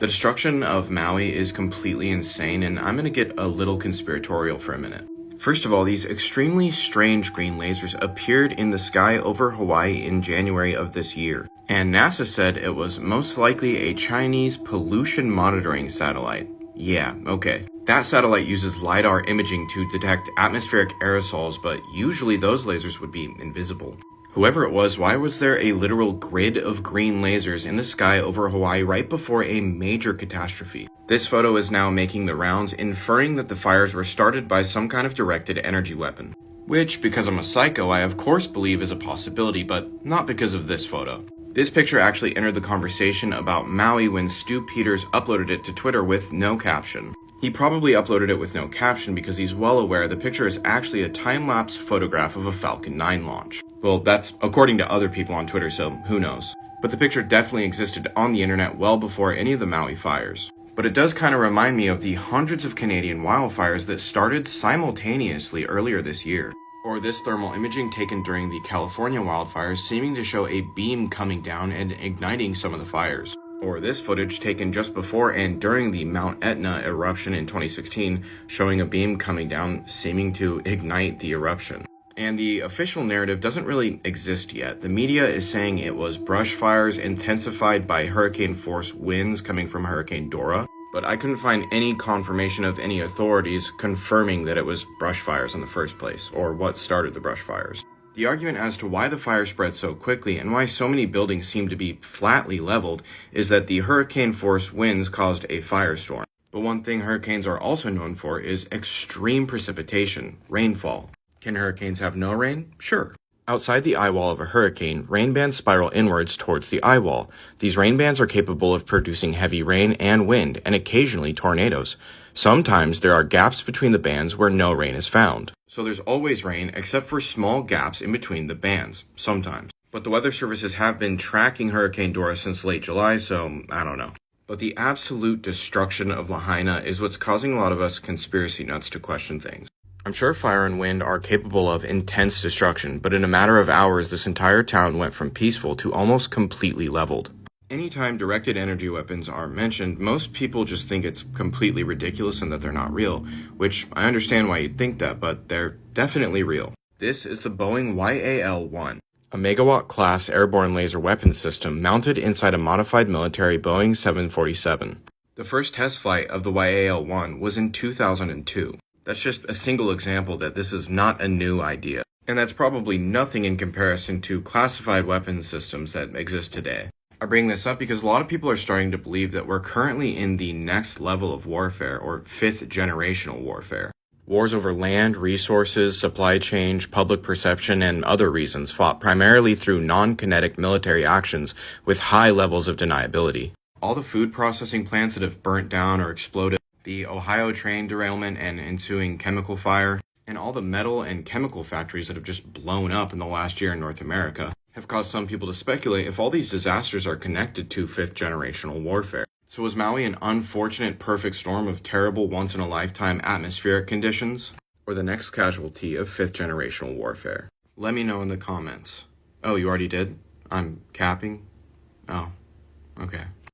The destruction of Maui is completely insane, and I'm gonna get a little conspiratorial for a minute. First of all, these extremely strange green lasers appeared in the sky over Hawaii in January of this year, and NASA said it was most likely a Chinese pollution monitoring satellite. Yeah, okay. That satellite uses LiDAR imaging to detect atmospheric aerosols, but usually those lasers would be invisible. Whoever it was, why was there a literal grid of green lasers in the sky over Hawaii right before a major catastrophe? This photo is now making the rounds, inferring that the fires were started by some kind of directed energy weapon. Which, because I'm a psycho, I of course believe is a possibility, but not because of this photo. This picture actually entered the conversation about Maui when Stu Peters uploaded it to Twitter with no caption. He probably uploaded it with no caption because he's well aware the picture is actually a time-lapse photograph of a Falcon 9 launch. Well, that's according to other people on Twitter, so who knows. But the picture definitely existed on the internet well before any of the Maui fires. But it does kind of remind me of the hundreds of Canadian wildfires that started simultaneously earlier this year. Or this thermal imaging taken during the California wildfires seeming to show a beam coming down and igniting some of the fires. Or this footage taken just before and during the Mount Etna eruption in 2016 showing a beam coming down seeming to ignite the eruption. And the official narrative doesn't really exist yet. The media is saying it was brush fires intensified by hurricane force winds coming from Hurricane Dora, but I couldn't find any confirmation of any authorities confirming that it was brush fires in the first place, or what started the brush fires. The argument as to why the fire spread so quickly and why so many buildings seem to be flatly leveled is that the hurricane force winds caused a firestorm. But one thing hurricanes are also known for is extreme precipitation, rainfall. Can hurricanes have no rain? Sure. Outside the eye wall of a hurricane, rain bands spiral inwards towards the eye wall. These rain bands are capable of producing heavy rain and wind, and occasionally tornadoes. Sometimes there are gaps between the bands where no rain is found. So there's always rain, except for small gaps in between the bands, sometimes. But the weather services have been tracking Hurricane Dora since late July, so I don't know. But the absolute destruction of Lahaina is what's causing a lot of us conspiracy nuts to question things. I'm sure fire and wind are capable of intense destruction, but in a matter of hours, this entire town went from peaceful to almost completely leveled. Anytime directed energy weapons are mentioned, most people just think it's completely ridiculous and that they're not real, which I understand why you'd think that, but they're definitely real. This is the Boeing YAL-1, a megawatt-class airborne laser weapons system mounted inside a modified military Boeing 747. The first test flight of the YAL-1 was in 2002. That's just a single example that this is not a new idea. And that's probably nothing in comparison to classified weapons systems that exist today. I bring this up because a lot of people are starting to believe that we're currently in the next level of warfare, or fifth generational warfare. Wars over land, resources, supply chain, public perception, and other reasons fought primarily through non-kinetic military actions with high levels of deniability. All the food processing plants that have burnt down or exploded, the Ohio train derailment and ensuing chemical fire, and all the metal and chemical factories that have just blown up in the last year in North America have caused some people to speculate if all these disasters are connected to fifth generational warfare. So was Maui an unfortunate perfect storm of terrible once-in-a-lifetime atmospheric conditions? Or the next casualty of fifth generational warfare? Let me know in the comments. Oh, you already did? I'm capping? Oh, okay.